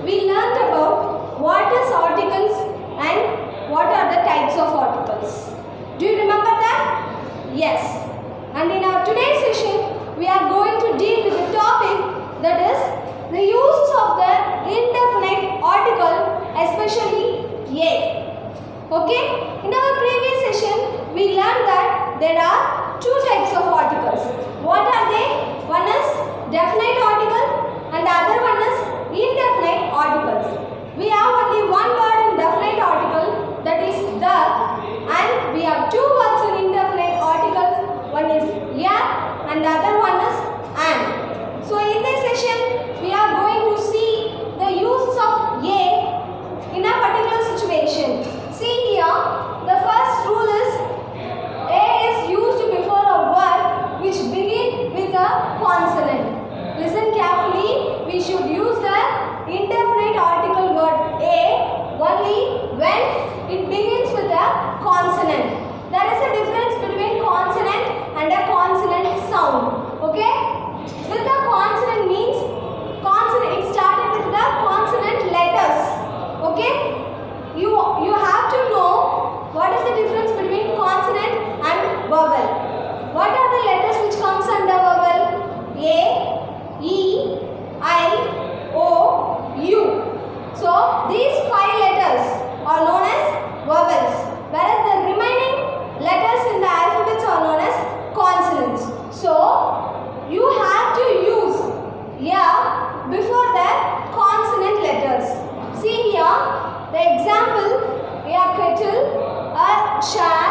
we learned about what is articles and what are the types of articles. Do you remember that? Yes. And in our today's session, we are going to deal with the topic that is the uses of the indefinite article, especially a. Okay? In our previous session, we learned that there are two types of articles. What are they? One is definite article and the other one is indefinite articles. We have only one word in definite article, that is the, and we have two words in indefinite articles. One is yeah and the other one is and. So in this session, we are going to see the uses of a in a particular situation. See here, the first rule is a is used before a word which begins with a consonant. Listen carefully, we should use the indefinite article word a only when it begins with a consonant. There is a difference between consonant and a consonant sound. Okay? With a consonant means consonant, it started with the consonant letters. Okay? You have to know what is the difference between consonant and vowel. What are the letters which comes under vowel? A, E, I, O, U. So these five letters are known as vowels, whereas the remaining letters in the alphabets are known as consonants. So you have to use yeah before the consonant letters. See here. The example, a kettle, a chair,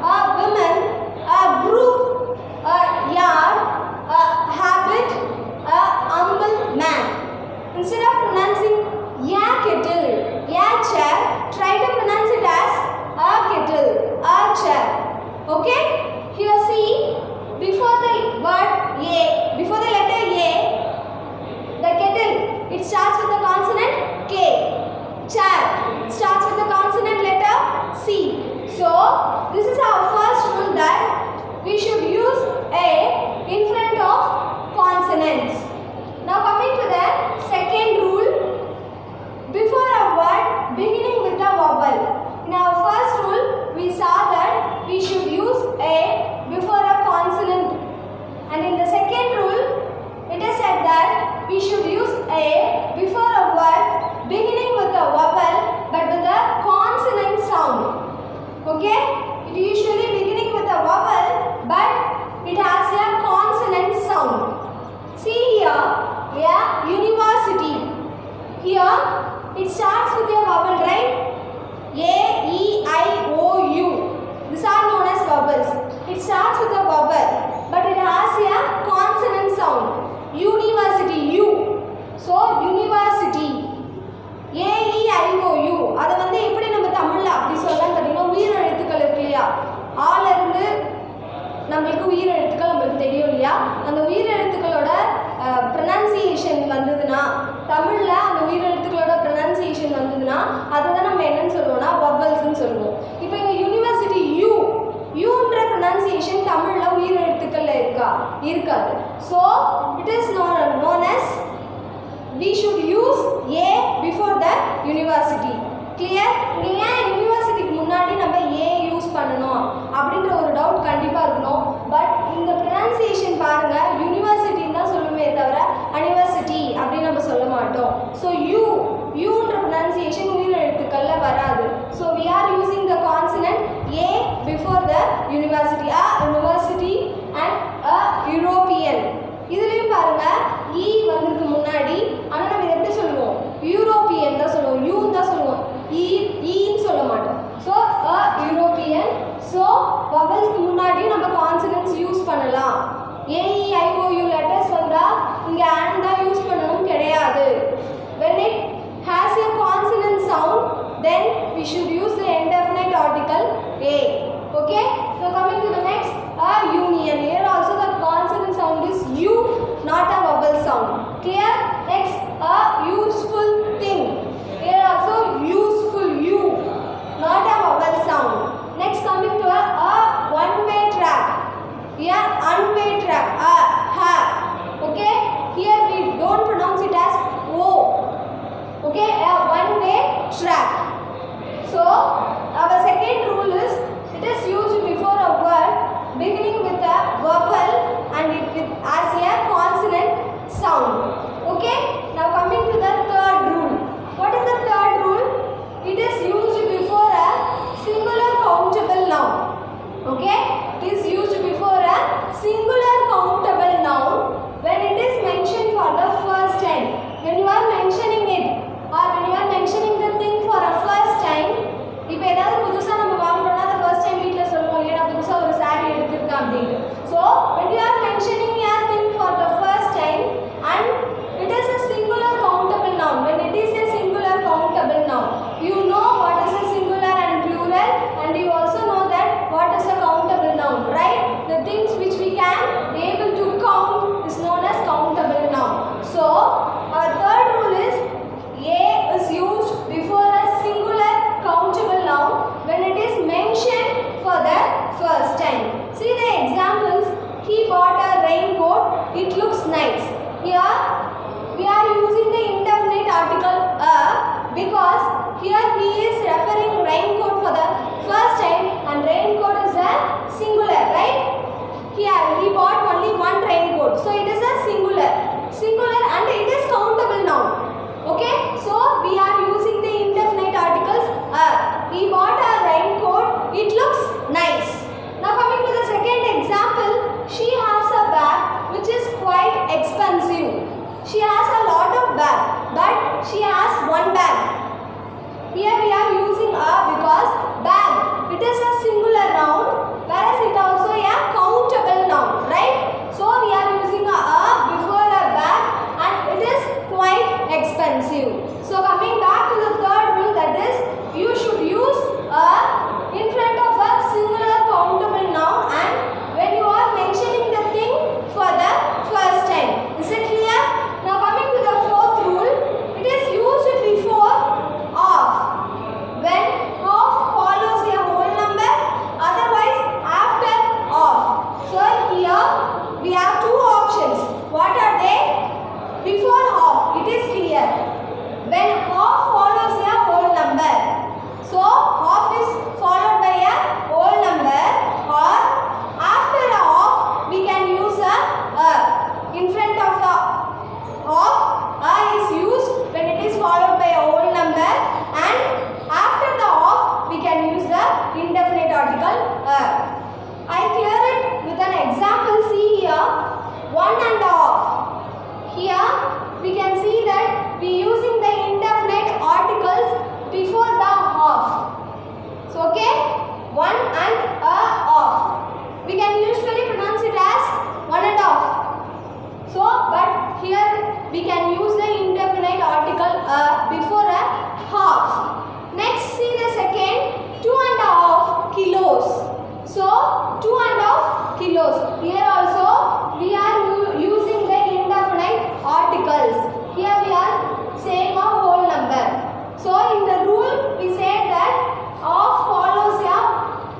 a woman, a group, a yard, a habit, a humble man. Instead of pronouncing ya kettle, ya chair, try to pronounce it as a kettle, a chair. Okay? Here see, before the word a, before the letter a, the kettle, it starts with the consonant k. Chair starts with the consonant letter C. So, this is our first rule that we should use A in front of consonants. Now coming to the second rule, before a word beginning with a vowel. In our first rule, we saw that we should use A before a consonant. And in the second rule, it is said that we should use A before a word beginning with a vowel but with a consonant sound. Okay? It usually beginning with a vowel but it has a consonant sound. See here, a university. Here it starts with a vowel, right? A, E, I, O, U. These are known as vowels. It starts with a vowel but it has a consonant sound. University, U. So, university. A-E-I-O-U அதை வந்து எப்படி நம்ம தமிழ்ல அப்படி சொல்லலாம் தெரியுமா? உயிர் எழுத்துக்கள் இருக்கு இல்லையா, ஆல இருந்து நம்மளுக்கு உயிர் எழுத்துக்கள் நம்மளுக்கு தெரியும் இல்லையா, அந்த உயிர் எழுத்துக்களோட ப்ரொனன்சியேஷன் வந்ததுன்னா தமிழ்ல அந்த உயிர் எழுத்துக்களோட ப்ரொனன்சியேஷன் வந்ததுன்னா அதை தான் நம்ம என்னன்னு சொல்லுவோம்னா வவல்ஸ்ன்னு சொல்லுவோம். இப்போ இங்கே யூனிவர்சிட்டி யூ, யூன்ற ப்ரொனன்சியேஷன் தமிழ்ல உயிர் எழுத்துக்கள்ல இருக்கா? இருக்காது. So it is known as we should use A before the university. Clear? இங்க ஏன் யூனிவர்சிட்டிக்கு முன்னாடி நம்ம A யூஸ் பண்ணணும் அப்படின்ற ஒரு டவுட் கண்டிப்பா இருக்கணும். பட் இந்த ப்ரொனன்சியேஷன் பாருங்க, யூனிவர்சிட்டின்னு தான் சொல்லுமே தவிர யுனிவர்சிட்டி அப்படின்னு நம்ம சொல்ல மாட்டோம். ஸோ யூன்ற ப்ரொனன்சியேஷன் உயிர் எழுத்துக்கள்ல வராது. So we are using the consonant A before the university. A university and a European. இதுலயும் பாருங்க E வந்திருக்கு முன்னாடி, ஆனா நம்ம இதை எப்படி சொல்லுவோம்? யூரோப்பியன் தான் சொல்லுவோம், யூ தான் சொல்லுவோம், ஈன்னு சொல்ல மாட்டோம். So a European. ஸோ வவல்ஸ்க்கு முன்னாடி நம்ம கான்சனன்ட்ஸ் யூஸ் பண்ணலாம். AEIOU லெட்டர்ஸ் வந்தா இங்க and தான் யூஸ் பண்ணணும் கிடையாது. When it has a consonant sound, then we should use the indefinite article A. Okay? So coming to the next, a union. Here also the consonant sound is U, not a vowel sound. Clear? Next, a useful thing. Here also useful U, not a vowel sound. Next coming to a one-way track. Here one-way track. Ha. Okay? Here we don't pronounce it as O. Okay? So when you are mentioning a thing for the first time and it is a singular countable noun, when it is a singular countable noun, you know what is a singular and plural, and you also know that what is a countable noun, right? The things which we can able to count is known as countable noun. So our third rule is a is used before a singular countable noun when it is mentioned for the first time. See the examples. He bought a raincoat. It looks nice. Here we are using the indefinite article a because here he is referring raincoat for the first time and raincoat is a singular, right? Here he bought only one raincoat. So it is a singular and it is countable noun. Okay, so we are using the indefinite articles a. He bought a raincoat. It looks nice. Now coming to the second example, she has a bag which is quite expensive. She has a lot of bag, but she has one bag. Here we are using a because bag, it is a singular noun, whereas it also a countable noun, right? So we are using a before a bag and it is quite expensive. So coming back to the third rule, that is you should use a in front of a singular countable noun and when you are mentioning the thing for the first time. Is it clear? Now coming to the fourth rule, it is used before of when of follows a whole number, otherwise after of. So here we have two options. What are they? Before of, it is clear. When of follows a whole number. So of is followed by a whole number, or after a of we can use a in front of the of is used when it is followed by a whole number, and after the of we can use the indefinite article I clear it with an example. See here, one and of. Here we can see that we using the indefinite articles before the of. So okay, one and a of. We can usually pronounce it as one and of. So but here we can use the indefinite article before a half. Next see the second, 2 and a half kilos. So 2 and a half kilos. Here also we are using the indefinite articles. Here we are saying a whole number. So in the rule we say that of follows a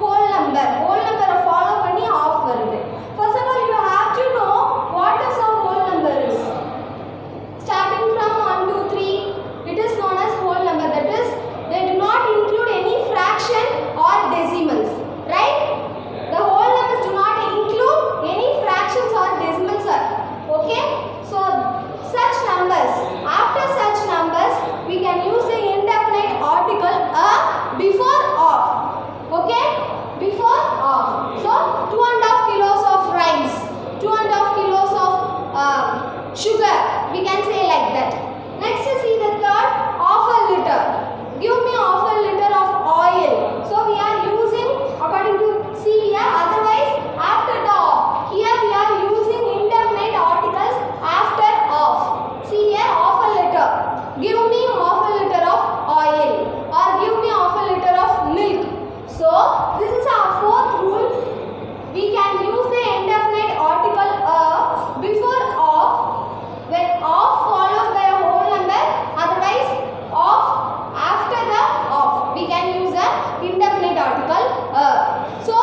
whole number. Whole number follow பண்ணி of வருது. First of all you have to know what is a whole number is. Starting from 1, 2, 3, it is known as whole number. That is, they do not include any fraction or decimals, right? The whole numbers do not include any fractions or decimals, okay? So such numbers, after such numbers we can use the indefinite article before of, okay? Before of. So 2.5 kilos of rice, 2.5 kilos of sugar, we can say like that. Next see the third, half a liter. Give me half a liter of oil. So we are using according to see here, otherwise after the of. Here we are using indefinite articles after of. See here, half a liter. Give me half a liter of oil, or give me half a liter of milk. So this is our fourth rule. We can use the indefinite article before of when of follows by a whole number, otherwise of after the of. We can use the indefinite article So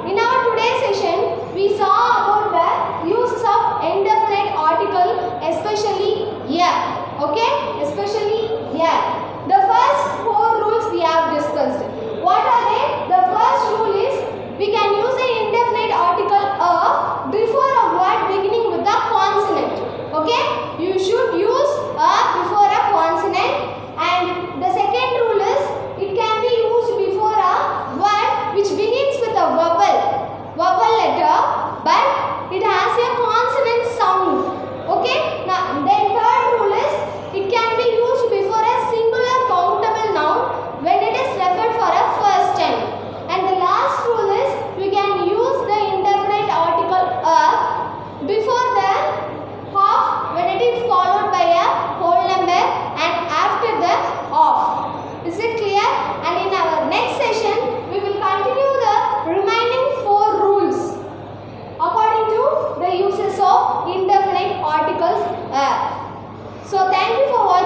in our today's session we saw about the uses of indefinite article, especially here. Okay, especially here. The first 4 rules we have discussed. What are they? The first rule is we can use the indefinite article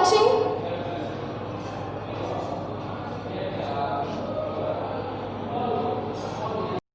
watching.